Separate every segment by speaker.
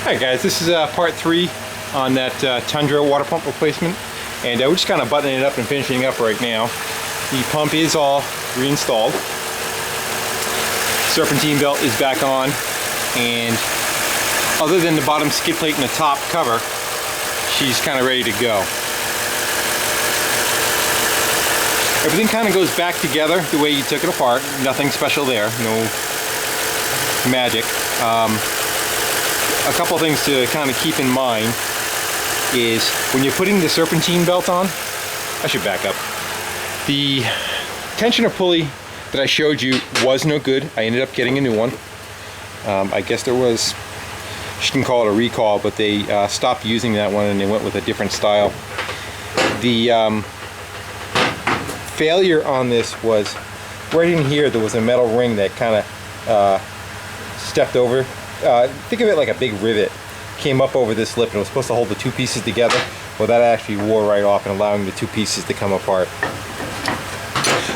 Speaker 1: Alright guys, this is part 3 on that Tundra water pump replacement, and we're just kind of buttoning it up and finishing up right now. The pump is all reinstalled. Serpentine belt is back on, and other than the bottom skid plate and the top cover, she's kind of ready to go. Everything kind of goes back together the way you took it apart. Nothing special there, no magic. A couple things to kind of keep in mind is when you're putting the serpentine belt on, I should back up. The tensioner pulley that I showed you was no good. I ended up getting a new one. I guess there was, you can call it a recall, but they stopped using that one and they went with a different style. The failure on this was right in here. There was a metal ring that kind of stepped over. Think of it like a big rivet. Came up over this lip and it was supposed to hold the two pieces together. Well, that actually wore right off and allowing the two pieces to come apart.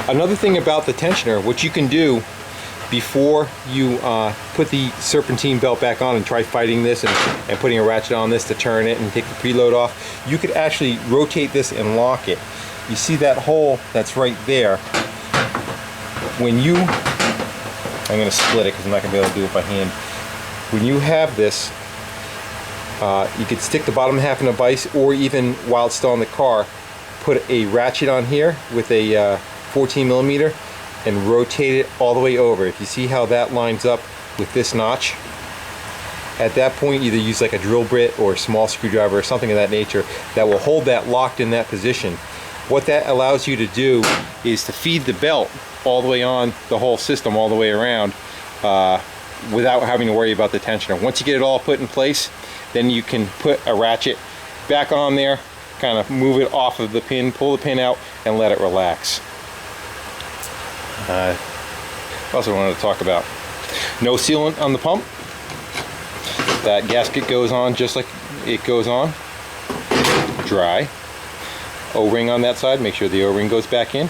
Speaker 1: Another thing about the tensioner, what you can do before you put the serpentine belt back on and try fighting this and putting a ratchet on this to turn it and take the preload off, you could actually rotate this and lock it. You see that hole that's right there? When you, I'm going to split it because I'm not going to be able to do it by hand. When you have this, you could stick the bottom half in a vise, or even while it's still in the car, put a ratchet on here with a 14mm and rotate it all the way over. If you see how that lines up with this notch, at that point either use like a drill bit or a small screwdriver or something of that nature that will hold that locked in that position. What that allows you to do is to feed the belt all the way on the whole system, all the way around, without having to worry about the tensioner. Once you get it all put in place, then you can put a ratchet back on there, kind of move it off of the pin, pull the pin out, and let it relax. Also wanted to talk about no sealant on the pump. That gasket goes on just like it goes on, dry. O-ring on that side, make sure the O-ring goes back in.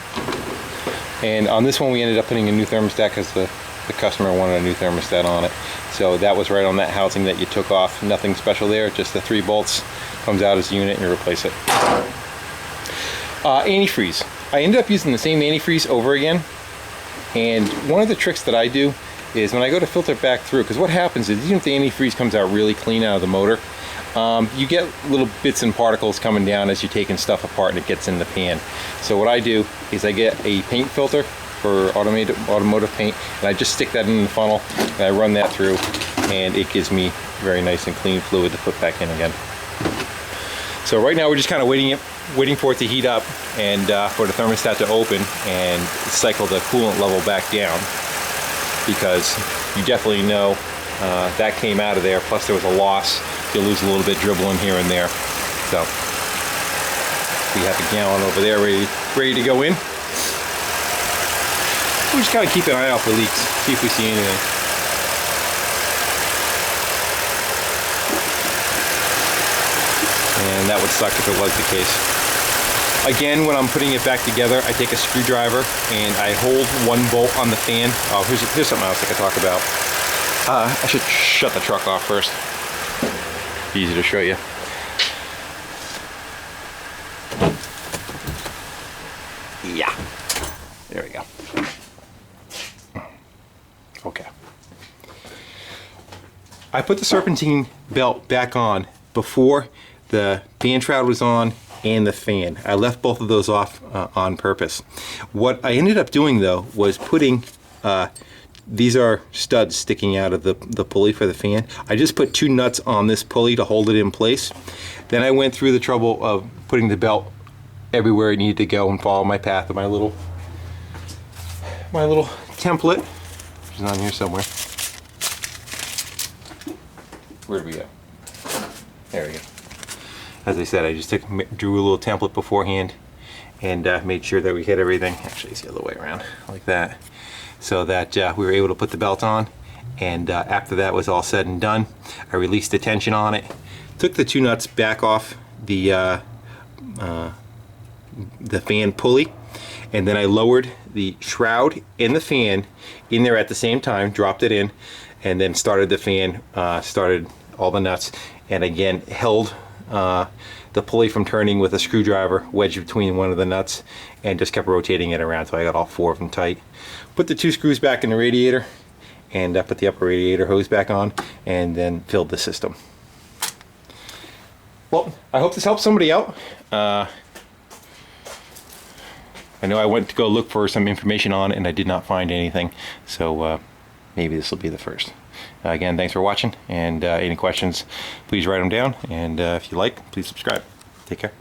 Speaker 1: And on this one we ended up putting a new thermostat because the customer wanted a new thermostat on it. So that was right on that housing that you took off. Nothing special there, just the 3 bolts. Comes out as a unit and you replace it. Antifreeze. I ended up using the same antifreeze over again. And one of the tricks that I do is when I go to filter it back through, because what happens is even if the antifreeze comes out really clean out of the motor, you get little bits and particles coming down as you're taking stuff apart and it gets in the pan. So what I do is I get a paint filter for automotive paint, and I just stick that in the funnel and I run that through, and it gives me very nice and clean fluid to put back in again. So right now we're just kind of waiting for it to heat up and for the thermostat to open and cycle the coolant level back down, because you definitely know that came out of there, plus there was a loss. You'll lose a little bit dribbling here and there. So we have a gallon over there ready to go in. We just kind of keep an eye out for leaks, see if we see anything. And that would suck if it was the case. Again, when I'm putting it back together, I take a screwdriver and I hold one bolt on the fan. Oh, here's something else I could talk about. I should shut the truck off first. Easy to show you. Yeah. There we go. Okay. I put the serpentine belt back on before the fan shroud was on and the fan. I left both of those off on purpose. What I ended up doing though was putting, these are studs sticking out of the pulley for the fan. I just put 2 nuts on this pulley to hold it in place. Then I went through the trouble of putting the belt everywhere it needed to go and follow my path with my little template, which is on here somewhere. Where did we go? There we go. As I said, I just drew a little template beforehand and made sure that we hit everything. Actually, it's the other way around, like that, so that we were able to put the belt on. And after that was all said and done, I released the tension on it, took the 2 nuts back off the fan pulley, and then I lowered the shroud and the fan in there at the same time, dropped it in, and then started the fan, started all the nuts, and again held the pulley from turning with a screwdriver wedged between one of the nuts, and just kept rotating it around so I got all 4 of them tight. Put the 2 screws back in the radiator, and put the upper radiator hose back on, and then filled the system. Well, I hope this helps somebody out. I know I went to go look for some information on it and I did not find anything, so maybe this will be the first. Again, thanks for watching, and any questions, please write them down, and if you like, please subscribe. Take care.